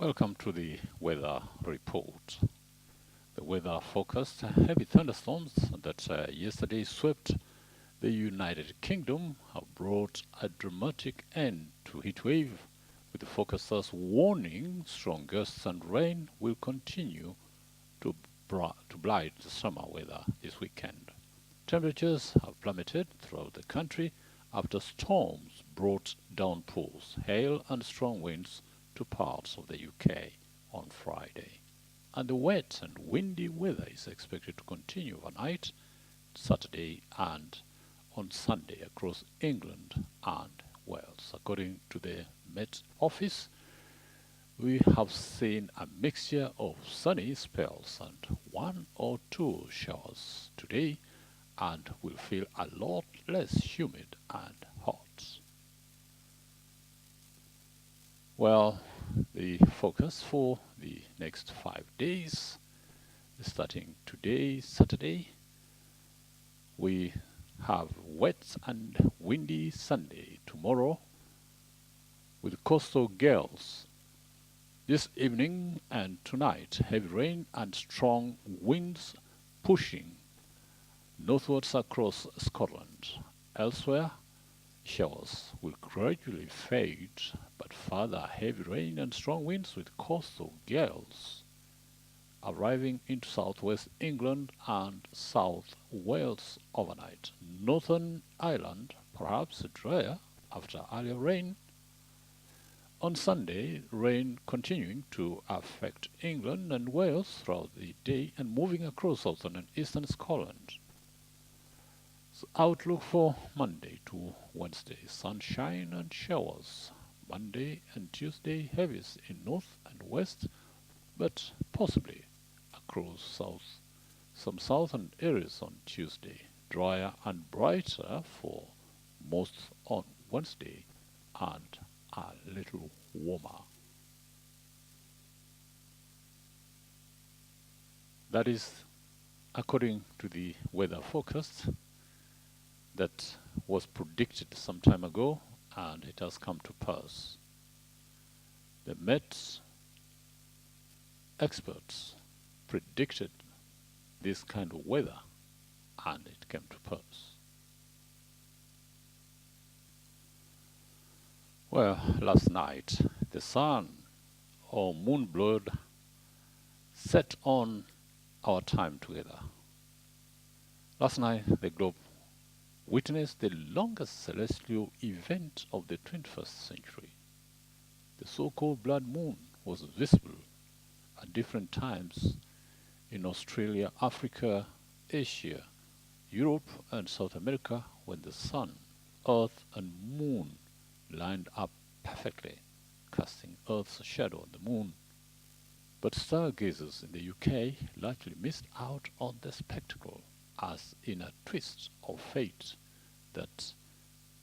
Welcome to the weather report. The weather forecast heavy thunderstorms that yesterday swept the United Kingdom have brought a dramatic end to heat wave, with the forecasters warning strong gusts and rain will continue to, to blight the summer weather this weekend. Temperatures have plummeted throughout the country after storms brought downpours, hail, and strong winds to parts of the UK on Friday. And the wet and windy weather is expected to continue overnight, Saturday, and on Sunday across England and Wales. According to the Met Office, we have seen a mixture of sunny spells and one or two showers today, and will feel a lot less humid and hot. Well, the focus for the next 5 days, starting today, Saturday, we have wet and windy Sunday tomorrow with coastal gales. This evening and tonight, heavy rain and strong winds pushing northwards across Scotland. Elsewhere, showers will gradually fade, but further heavy rain and strong winds with coastal gales arriving into southwest England and South Wales overnight. Northern Ireland perhaps drier after earlier rain. On Sunday, rain continuing to affect England and Wales throughout the day and moving across southern and eastern Scotland. So outlook for Monday to Wednesday, sunshine and showers. Monday and Tuesday, heaviest in north and west, but possibly across south. Some southern areas on Tuesday, drier and brighter for most on Wednesday, and a little warmer. That is according to the weather forecast that was predicted some time ago, and it has come to pass. The Met experts predicted this kind of weather, and it came to pass. Well, last night, the sun, or moon blood, set on our time together. Last night, the globe witnessed the longest celestial event of the 21st century. The so-called blood moon was visible at different times in Australia, Africa, Asia, Europe, and South America when the sun, earth, and moon lined up perfectly, casting Earth's shadow on the moon. But stargazers in the UK largely missed out on the spectacle, as in a twist of fate that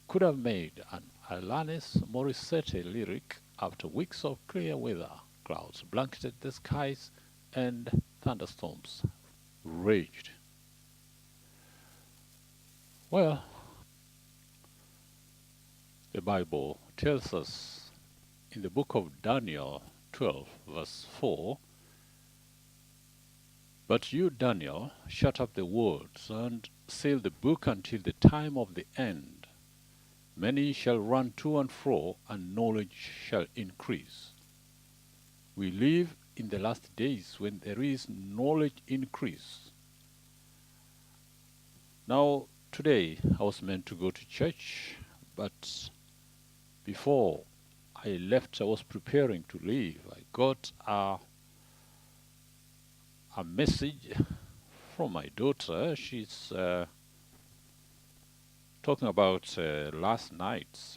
could have made an Alanis Morissette lyric after weeks of clear weather. Clouds blanketed the skies and thunderstorms raged. Well, the Bible tells us in the book of Daniel 12, verse 4, "But you, Daniel, shut up the words and seal the book until the time of the end. Many shall run to and fro, and knowledge shall increase." We live in the last days when there is knowledge increase. Now, today I was meant to go to church, but before I left, I was preparing to leave. I got a message from my daughter. She's talking about last night's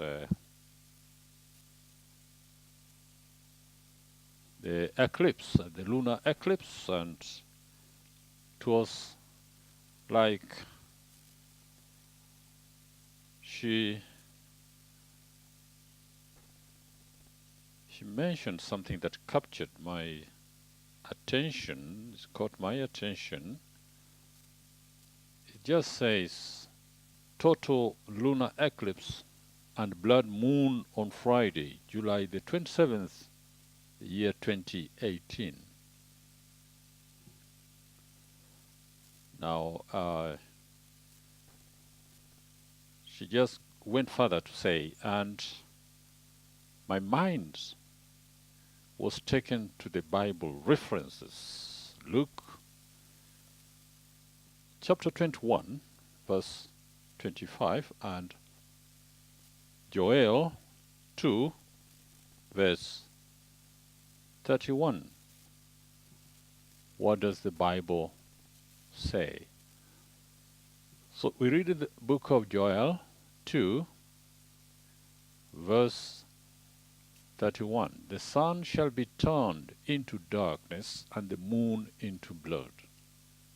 the eclipse, the lunar eclipse, and it was like she mentioned something that captured my attention. It caught my attention. It just says total lunar eclipse and blood moon on Friday, July the 27th, the year 2018. Now, she just went further to say, and my mind was taken to the Bible references. Luke chapter 21, verse 25, and Joel 2, verse 31. What does the Bible say? So we read in the book of Joel 2, verse 31. The sun shall be turned into darkness and the moon into blood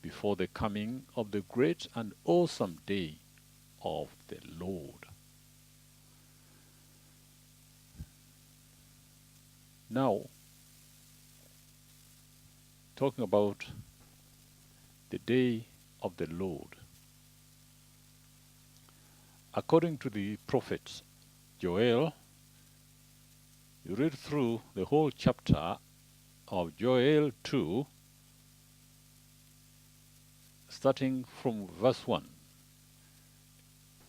before the coming of the great and awesome day of the Lord. Now, talking about the day of the Lord. According to the prophet Joel, you read through the whole chapter of Joel 2, starting from verse 1.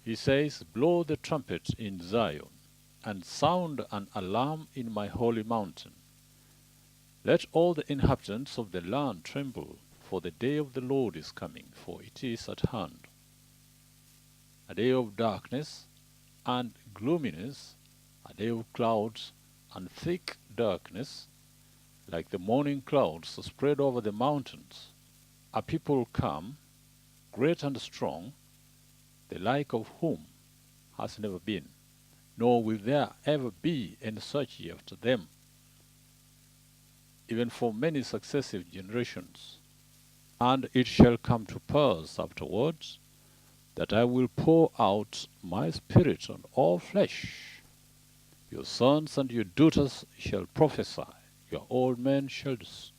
He says, blow the trumpet in Zion, and sound an alarm in my holy mountain. Let all the inhabitants of the land tremble, for the day of the Lord is coming, for it is at hand. A day of darkness and gloominess, a day of clouds and thick darkness, like the morning clouds spread over the mountains. A people come, great and strong, the like of whom has never been, nor will there ever be any such after them, even for many successive generations. And it shall come to pass afterwards that I will pour out my spirit on all flesh. Your sons and your daughters shall prophesy, your old men shall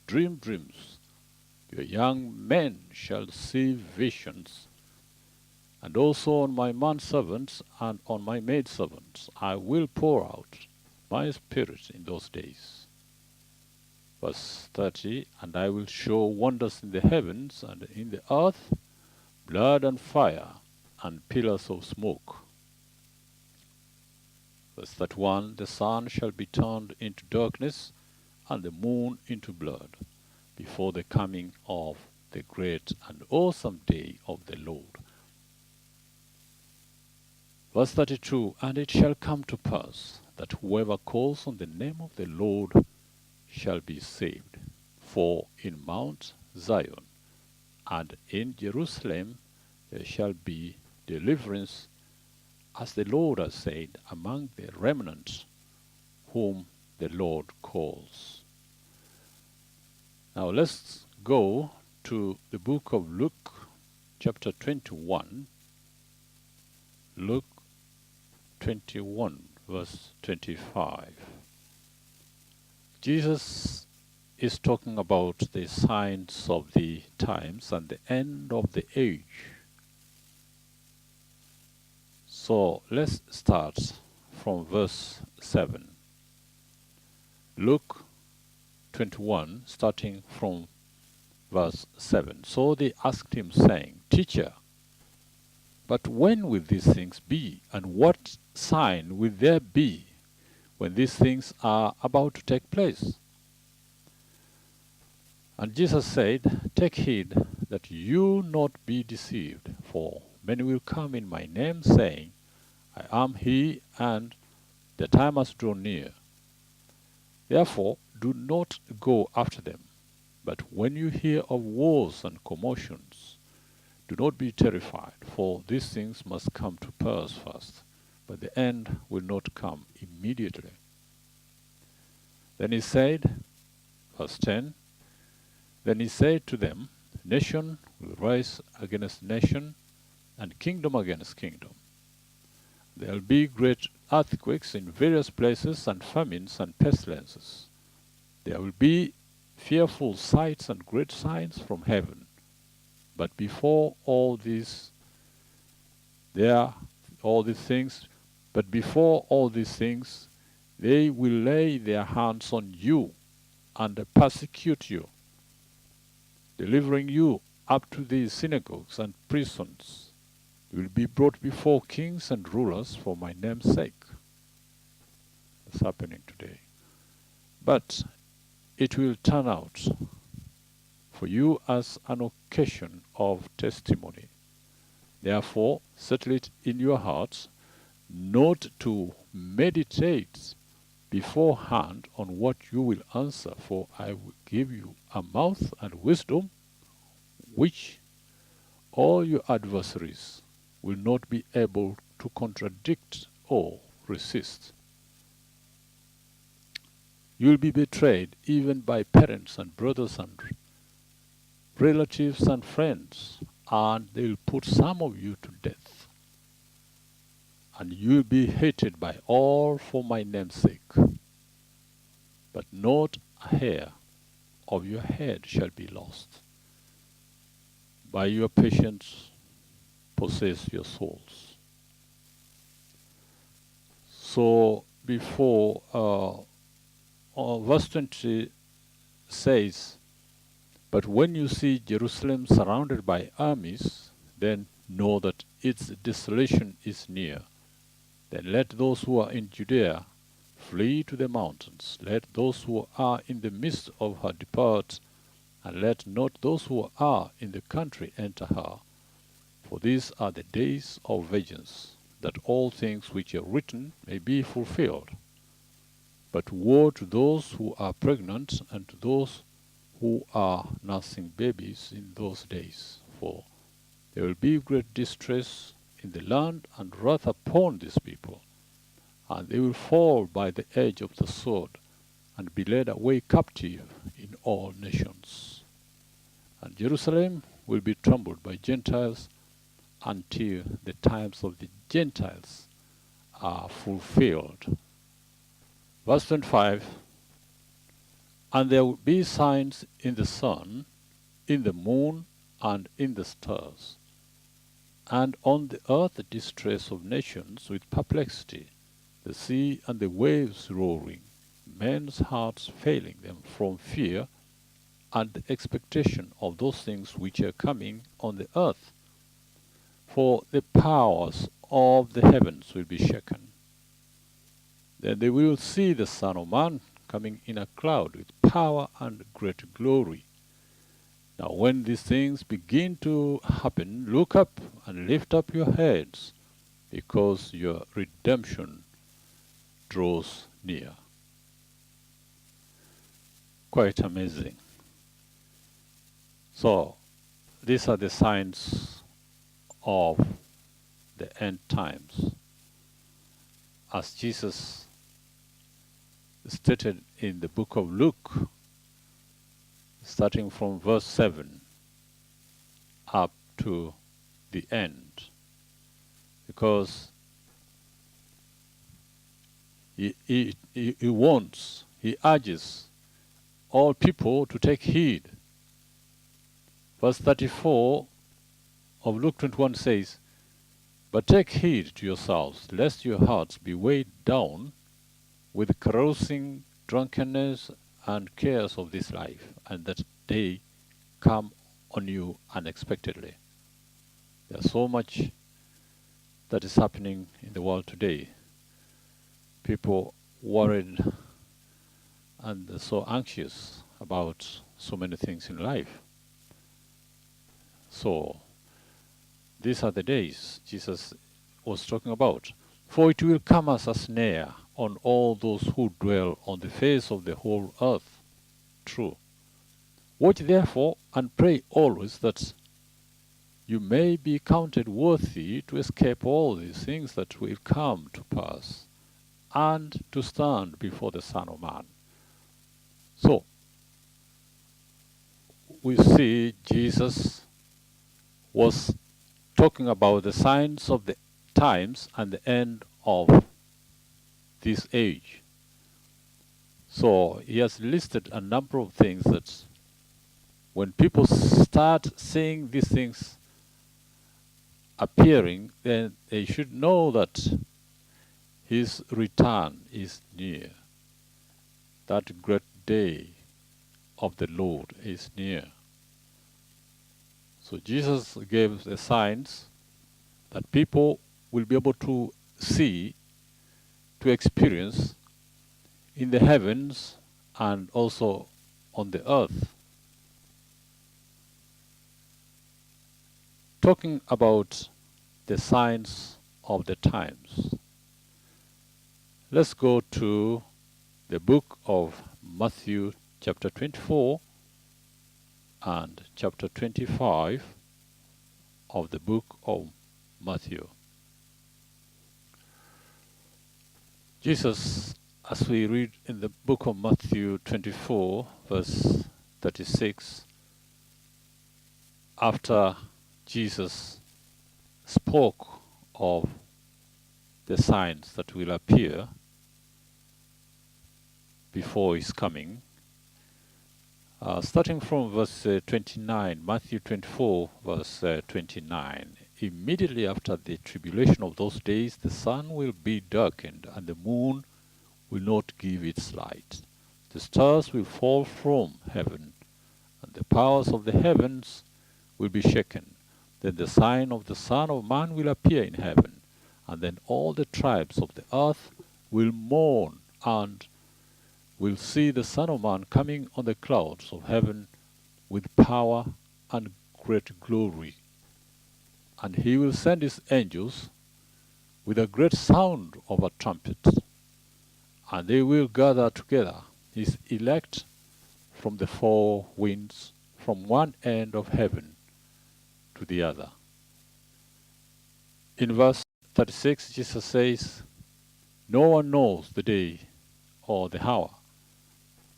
dream dreams, your young men shall see visions. And also on my manservants and on my maidservants I will pour out my spirit in those days. Verse 30, and I will show wonders in the heavens and in the earth, blood and fire and pillars of smoke. Verse 31, the sun shall be turned into darkness and the moon into blood before the coming of the great and awesome day of the Lord. Verse 32, and it shall come to pass that whoever calls on the name of the Lord shall be saved. For in Mount Zion and in Jerusalem there shall be deliverance, as the Lord has said, among the remnant whom the Lord calls. Now let's go to the book of Luke, chapter 21. Luke 21, verse 25. Jesus is talking about the signs of the times and the end of the age. So let's start from verse 7. Luke 21, starting from verse 7. So they asked him, saying, Teacher, but when will these things be, and what sign will there be when these things are about to take place? And Jesus said, Take heed that you not be deceived, for many will come in my name, saying, I am he, and the time has drawn near. Therefore do not go after them. But when you hear of wars and commotions, do not be terrified, for these things must come to pass first, but the end will not come immediately. Then he said, verse 10, Then he said to them, Nation will rise against nation, and kingdom against kingdom. There will be great earthquakes in various places, and famines and pestilences. There will be fearful sights and great signs from heaven. But before all these things, they will lay their hands on you and persecute you, delivering you up to the synagogues and prisons. You will be brought before kings and rulers for my name's sake. It's happening today. But it will turn out for you as an occasion of testimony. Therefore, settle it in your hearts not to meditate beforehand on what you will answer, for I will give you a mouth and wisdom which all your adversaries will not be able to contradict or resist. You will be betrayed even by parents and brothers and relatives and friends, and they will put some of you to death. And you will be hated by all for my name's sake. But not a hair of your head shall be lost. By your patience possess your souls. So before verse 20 says, but when you see Jerusalem surrounded by armies, then know that its desolation is near. Then let those who are in Judea flee to the mountains. Let those who are in the midst of her depart, and let not those who are in the country enter her. For these are the days of vengeance, that all things which are written may be fulfilled. But woe to those who are pregnant and to those who are nursing babies in those days, for there will be great distress in the land and wrath upon these people, and they will fall by the edge of the sword and be led away captive in all nations. And Jerusalem will be trampled by Gentiles until the times of the Gentiles are fulfilled. Verse 25, and there will be signs in the sun, in the moon, and in the stars, and on the earth the distress of nations with perplexity, the sea and the waves roaring, men's hearts failing them from fear and the expectation of those things which are coming on the earth. For the powers of the heavens will be shaken. Then they will see the Son of Man coming in a cloud with power and great glory. Now when these things begin to happen, look up and lift up your heads, because your redemption draws near. Quite amazing. So these are the signs of the end times, as Jesus stated in the book of Luke, starting from verse 7 up to the end, because he wants, he urges all people to take heed. Verse 34 of Luke 21 says, but take heed to yourselves, lest your hearts be weighed down with carousing, drunkenness, and cares of this life, and that day come on you unexpectedly. There's so much that is happening in the world today. People worried and so anxious about so many things in life. So these are the days Jesus was talking about. For it will come as a snare on all those who dwell on the face of the whole earth. True. Watch therefore and pray always that you may be counted worthy to escape all these things that will come to pass, and to stand before the Son of Man. So, we see Jesus was talking about the signs of the times and the end of this age. So he has listed a number of things that when people start seeing these things appearing, then they should know that his return is near. That great day of the Lord is near. So Jesus gave the signs that people will be able to see, to experience in the heavens and also on the earth. Talking about the signs of the times, let's go to the book of Matthew chapter 24 and chapter 25 of the book of Matthew. Jesus, as we read in the book of Matthew 24, verse 36, after Jesus spoke of the signs that will appear before his coming, starting from verse 29, Matthew 24, verse 29. Immediately after the tribulation of those days, the sun will be darkened, and the moon will not give its light. The stars will fall from heaven, and the powers of the heavens will be shaken. Then the sign of the Son of Man will appear in heaven, and then all the tribes of the earth will mourn and will see the Son of Man coming on the clouds of heaven with power and great glory. And he will send his angels with a great sound of a trumpet, and they will gather together his elect from the four winds, from one end of heaven to the other. In verse 36, Jesus says, "No one knows the day or the hour,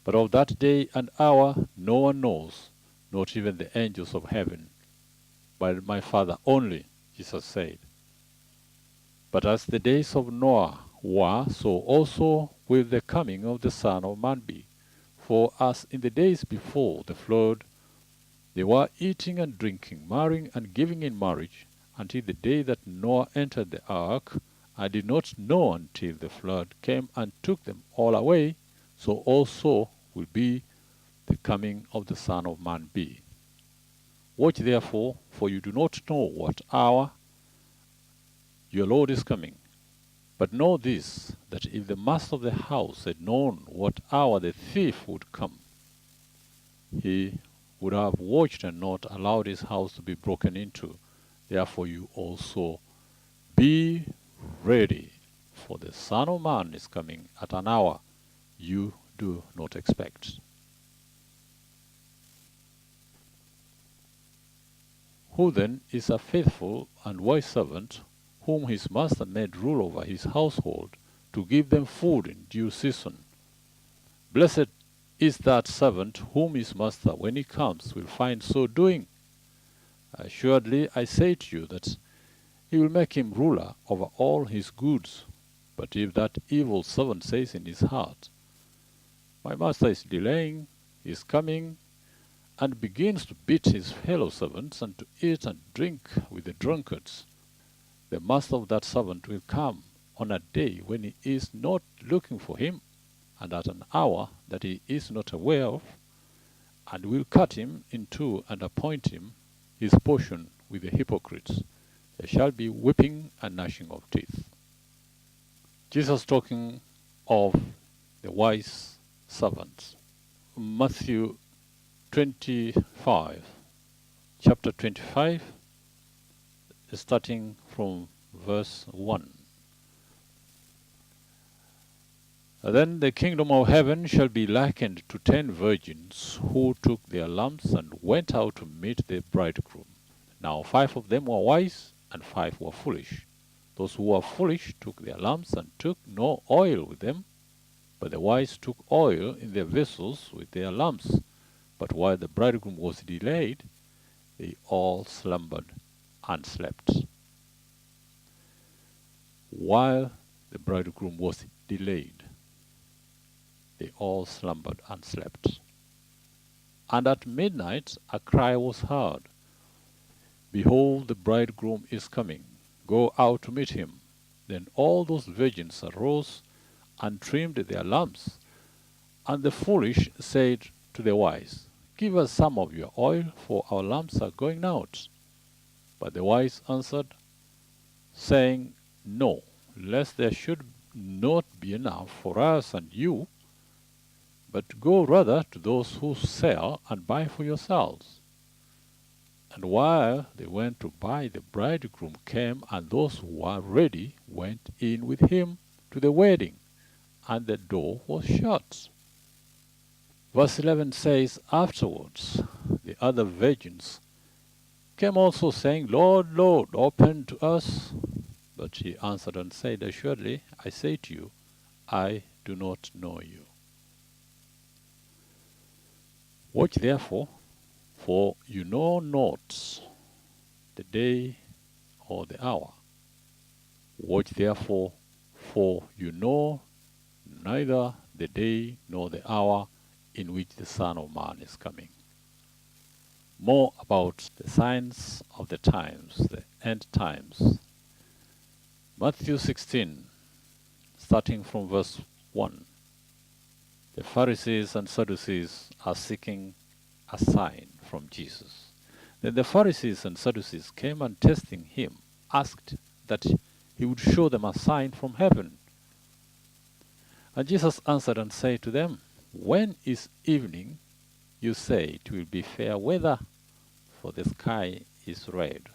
but of that day and hour no one knows, not even the angels of heaven, but my Father only," Jesus said. "But as the days of Noah were, so also will the coming of the Son of Man be. For as in the days before the flood, they were eating and drinking, marrying and giving in marriage, until the day that Noah entered the ark, and did not know until the flood came and took them all away, so also will be the coming of the Son of Man be. Watch therefore, for you do not know what hour your Lord is coming. But know this, that if the master of the house had known what hour the thief would come, he would have watched and not allowed his house to be broken into. Therefore you also be ready, for the Son of Man is coming at an hour you do not expect." Who then is a faithful and wise servant, whom his master made rule over his household, to give them food in due season? Blessed is that servant whom his master, when he comes, will find so doing. Assuredly I say to you that he will make him ruler over all his goods. But if that evil servant says in his heart, "My master is delaying his coming," and begins to beat his fellow servants and to eat and drink with the drunkards, the master of that servant will come on a day when he is not looking for him, and at an hour that he is not aware of, and will cut him in two and appoint him his portion with the hypocrites. There shall be weeping and gnashing of teeth. Jesus talking of the wise servants. Matthew 25, chapter 25, starting from verse 1. "Then the kingdom of heaven shall be likened to 10 virgins, who took their lamps and went out to meet the bridegroom. Now 5 of them were wise, and 5 were foolish. Those who were foolish took their lamps and took no oil with them, but the wise took oil in their vessels with their lamps. But while the bridegroom was delayed, they all slumbered and slept." While the bridegroom was delayed, they all slumbered and slept. And at midnight a cry was heard, "Behold, the bridegroom is coming. Go out to meet him." Then all those virgins arose and trimmed their lamps. And the foolish said, to the wise, "Give us some of your oil, for our lamps are going out." But the wise answered, saying, "No, lest there should not be enough for us and you, but go rather to those who sell and buy for yourselves." And while they went to buy, the bridegroom came, and those who were ready went in with him to the wedding, and the door was shut. Verse 11 says, "Afterwards the other virgins came also, saying, Lord, Lord, open to us." But he answered and said, "Assuredly, I say to you, I do not know you. Watch therefore, for you know not the day or the hour. Watch therefore, for you know neither the day nor the hour in which the Son of Man is coming." More about the signs of the times, the end times. Matthew 16, starting from verse 1. The Pharisees and Sadducees are seeking a sign from Jesus. Then the Pharisees and Sadducees came and testing him, asked that he would show them a sign from heaven. And Jesus answered and said to them, "When is evening, you say it will be fair weather, for the sky is red.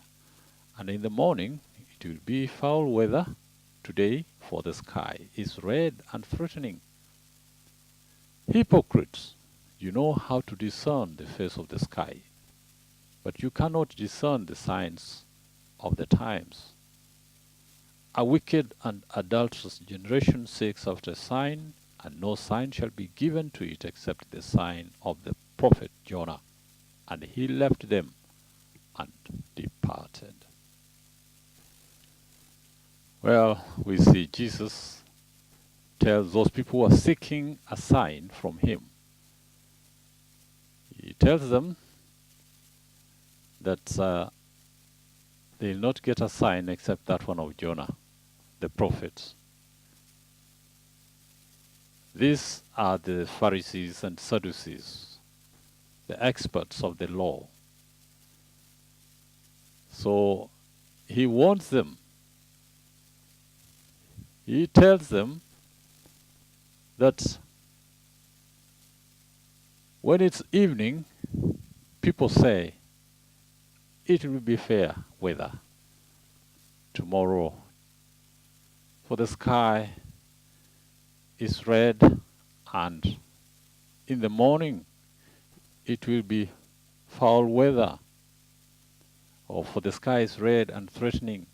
And in the morning it will be foul weather. Today, for the sky is red and threatening. Hypocrites, you know how to discern the face of the sky, but you cannot discern the signs of the times. A wicked and adulterous generation seeks after a sign, and no sign shall be given to it except the sign of the prophet Jonah." And he left them and departed. Well, we see Jesus tells those people who are seeking a sign from him. He tells them that they'll not get a sign except that one of Jonah, the prophet. These are the Pharisees and Sadducees, the experts of the law. So he warns them. He tells them that when it's evening, people say, "It will be fair weather tomorrow, for the sky is red, and in the morning it will be foul weather," or "for the sky is red and threatening."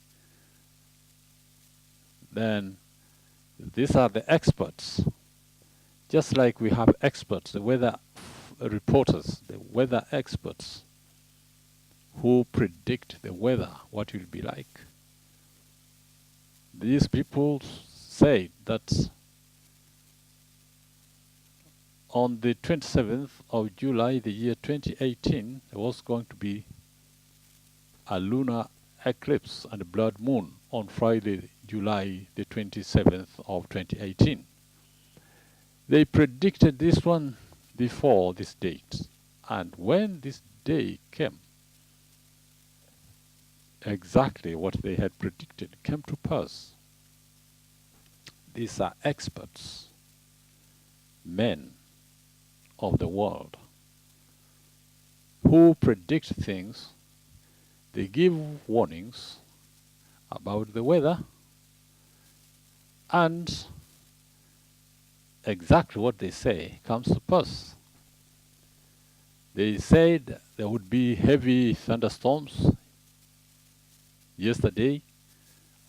Then these are the experts. Just like we have experts, the weather reporters, the weather experts who predict the weather, what it will be like. These people say that on the 27th of July, the year 2018, there was going to be a lunar eclipse and a blood moon on Friday, July the 27th of 2018. They predicted this one before this date. And when this day came, exactly what they had predicted came to pass. These are experts, men of the world, who predict things. They give warnings about the weather, and exactly what they say comes to pass. They said there would be heavy thunderstorms yesterday.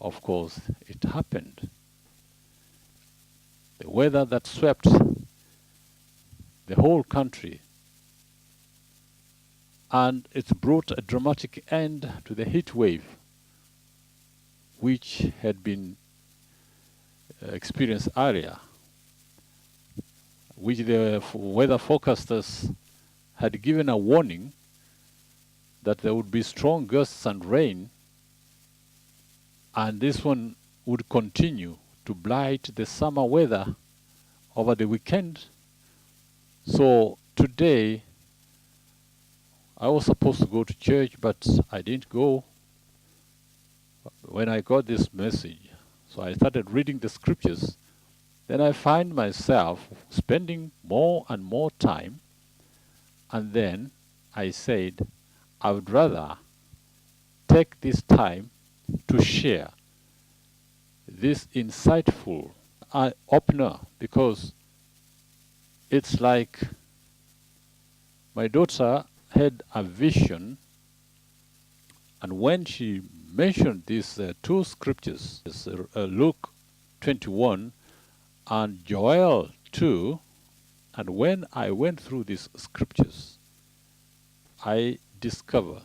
Of course, it happened. The weather that swept the whole country, and it brought a dramatic end to the heat wave which had been experienced earlier, which the weather forecasters had given a warning that there would be strong gusts and rain, and this one would continue to blight the summer weather over the weekend. So today I was supposed to go to church, but I didn't go when I got this message. So I started reading the scriptures. Then I find myself spending more and more time. And then I said, I would rather take this time to share this insightful eye-opener, because it's like my daughter had a vision, and when she mentioned these two scriptures, Luke 21 and Joel 2, and when I went through these scriptures, I discover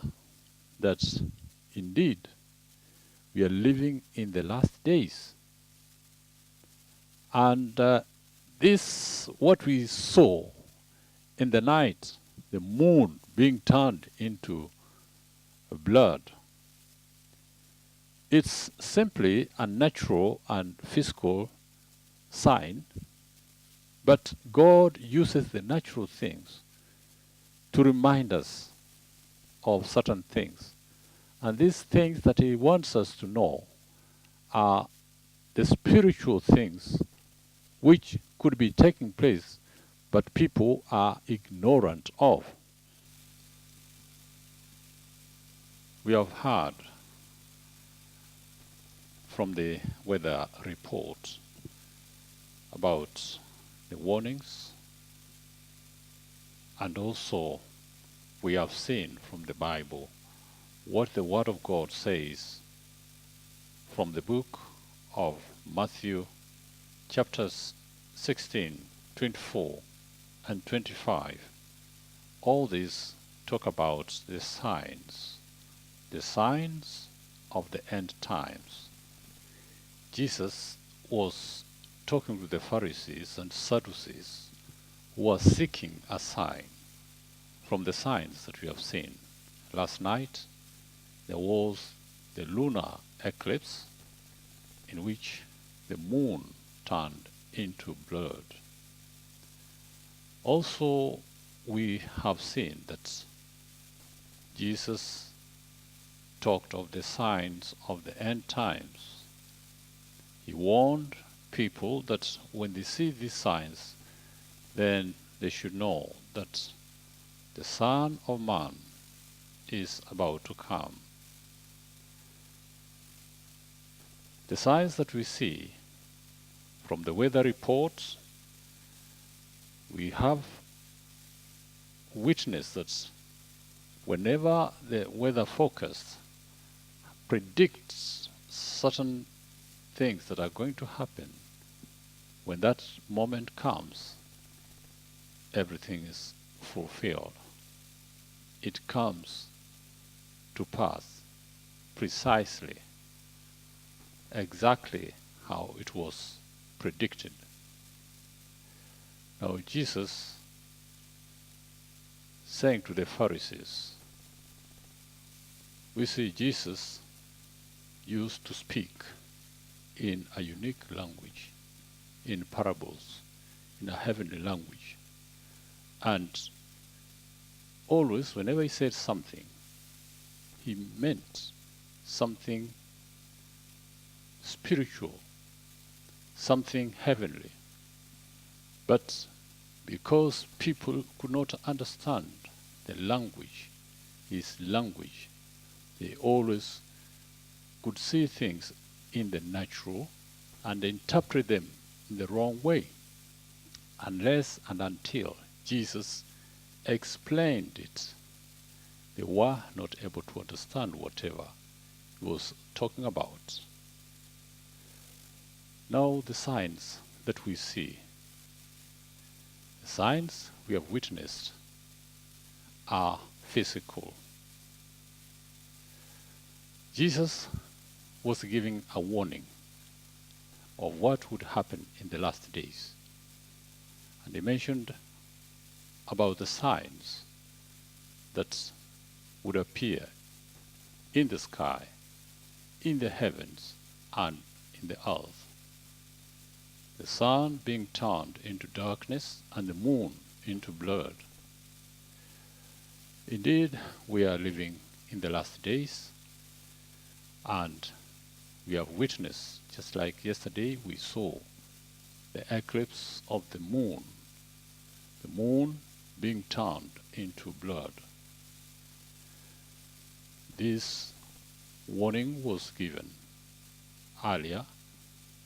that indeed we are living in the last days. And this, what we saw in the night, the moon being turned into blood, it's simply a natural and physical sign, but God uses the natural things to remind us of certain things. And these things that He wants us to know are the spiritual things which could be taking place, but people are ignorant of. We have heard from the weather report about the warnings, and also we have seen from the Bible what the Word of God says from the book of Matthew chapters 16, 24 and 25. All these talk about the signs of the end times. Jesus was talking to the Pharisees and Sadducees who were seeking a sign from the signs that we have seen. Last night there was the lunar eclipse in which the moon turned into blood. Also, we have seen that Jesus talked of the signs of the end times. He warned people that when they see these signs, then they should know that the Son of Man is about to come. The signs that we see from the weather reports, we have witnessed that whenever the weather forecast predicts certain things that are going to happen, when that moment comes, everything is fulfilled. It comes to pass precisely, exactly how it was predicted. Now Jesus saying to the Pharisees, we see Jesus used to speak in a unique language, in parables, in a heavenly language. And always, whenever he said something, he meant something spiritual, something heavenly. But because people could not understand the language, his language, they always could see things in the natural and interpret them in the wrong way, unless and until Jesus explained it. They were not able to understand whatever he was talking about. Now the signs that we see, the signs we have witnessed are physical. Jesus was giving a warning of what would happen in the last days. And he mentioned about the signs that would appear in the sky, in the heavens, and in the earth. The sun being turned into darkness and the moon into blood. Indeed, we are living in the last days, and we have witnessed, just like yesterday we saw the eclipse of the moon being turned into blood. This warning was given earlier,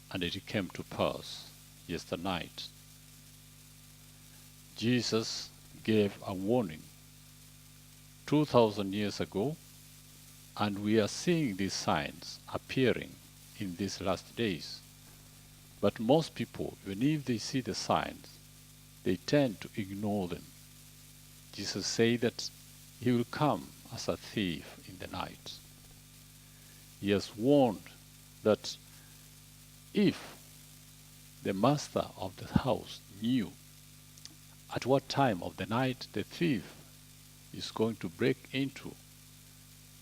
and it came to pass yesterday night. Jesus gave a warning 2,000 years ago, and we are seeing these signs appearing in these last days. But most people, even if they see the signs, they tend to ignore them. Jesus said that he will come as a thief in the night. He has warned that if the master of the house knew at what time of the night the thief is going to break into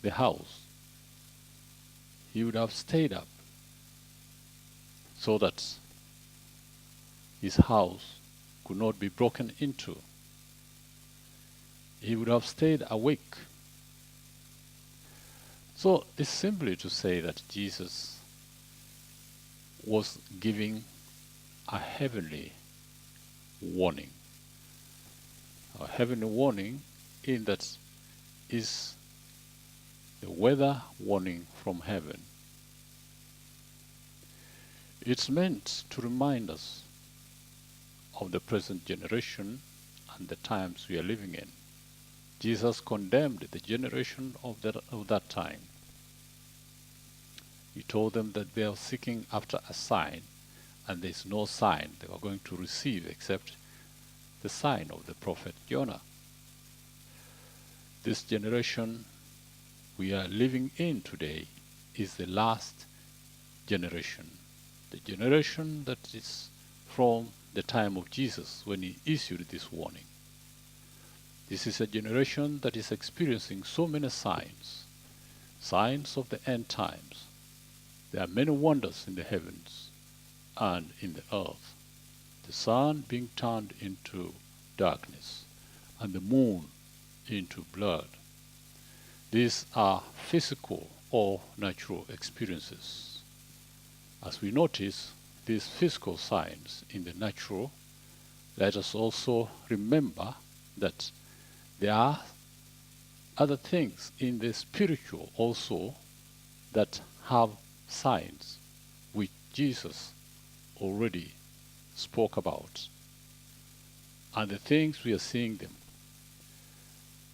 the house, he would have stayed up so that his house could not be broken into. He would have stayed awake. So it's simply to say that Jesus was giving a heavenly warning. A heavenly warning in that is the weather warning from heaven. It's meant to remind us of the present generation and the times we are living in. Jesus condemned the generation of that time. He told them that they are seeking after a sign, and there is no sign they are going to receive except the sign of the prophet Jonah. This generation we are living in today is the last generation, the generation that is from the time of Jesus when he issued this warning. This is a generation that is experiencing so many signs of the end times. There are many wonders in the heavens and in the earth. The sun being turned into darkness and the moon into blood. These are physical or natural experiences. As we notice these physical signs in the natural, let us also remember that there are other things in the spiritual also that have signs which Jesus already spoke about. And the things we are seeing them.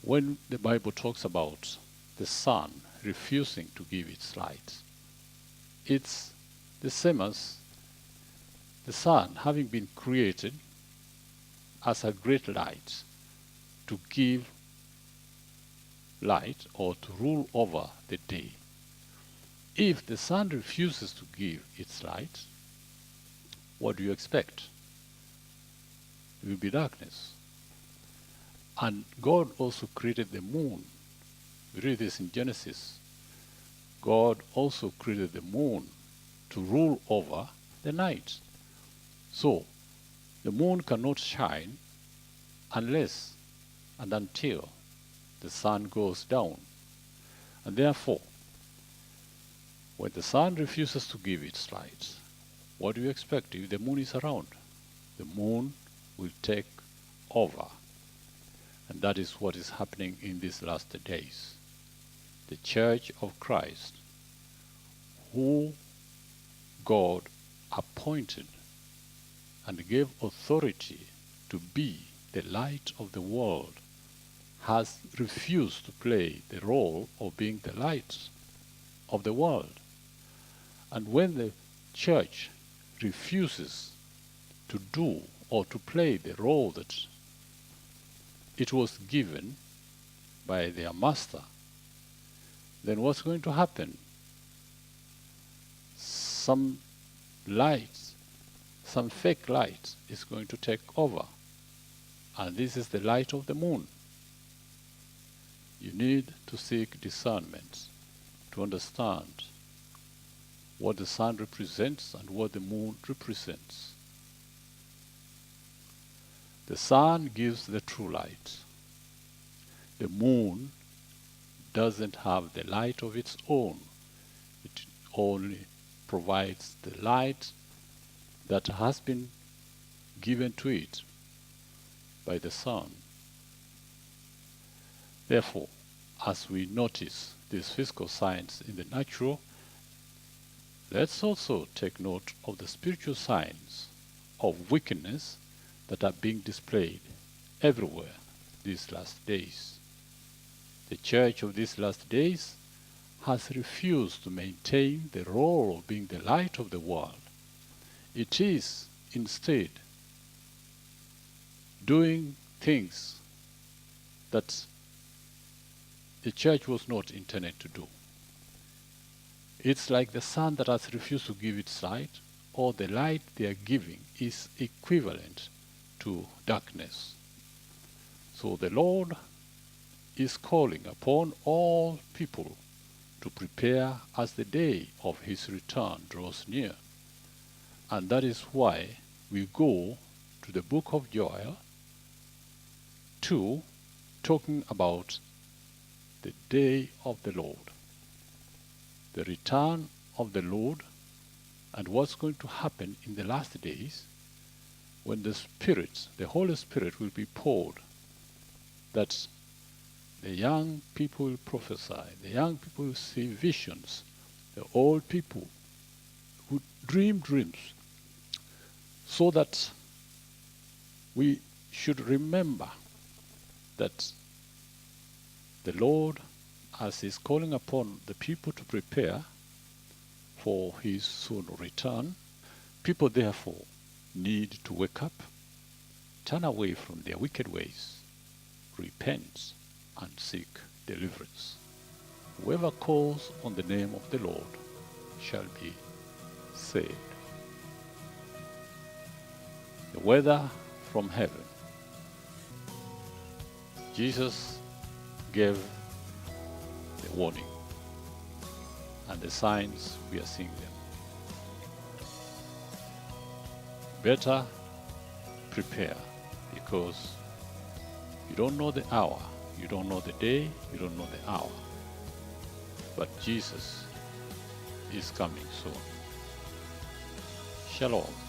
When the Bible talks about the sun refusing to give its light, it's the same as the sun having been created as a great light to give light or to rule over the day. If the sun refuses to give its light, what do you expect? It will be darkness. And God also created the moon. We read this in Genesis. God also created the moon to rule over the night. So, the moon cannot shine unless and until the sun goes down. And therefore, when the sun refuses to give its light, what do you expect if the moon is around? The moon will take over. And that is what is happening in these last days. The Church of Christ, who God appointed and gave authority to be the light of the world, has refused to play the role of being the light of the world. And when the church refuses to do or to play the role that it was given by their master, then what's going to happen? Some light, some fake light is going to take over. And this is the light of the moon. You need to seek discernment to understand what the sun represents and what the moon represents. The sun gives the true light. The moon doesn't have the light of its own. It only provides the light that has been given to it by the sun. Therefore, as we notice these physical signs in the natural, let's also take note of the spiritual signs of wickedness that are being displayed everywhere these last days. The church of these last days has refused to maintain the role of being the light of the world. It is instead doing things that the church was not intended to do. It's like the sun that has refused to give its light, or the light they are giving is equivalent to darkness. So the Lord is calling upon all people to prepare as the day of his return draws near. And that is why we go to the book of Joel 2, talking about the day of the Lord, the return of the Lord, and what's going to happen in the last days when the Spirit, the Holy Spirit, will be poured, that the young people will prophesy, the young people will see visions, the old people who dream dreams, so that we should remember that the Lord, as He's calling upon the people to prepare for His soon return, people therefore need to wake up, turn away from their wicked ways, repent, and seek deliverance. Whoever calls on the name of the Lord shall be saved. The weather from heaven. Jesus gave the warning, and the signs, we are seeing them. Better prepare, because you don't know the hour, you don't know the day, you don't know the hour. But Jesus is coming soon. Shalom.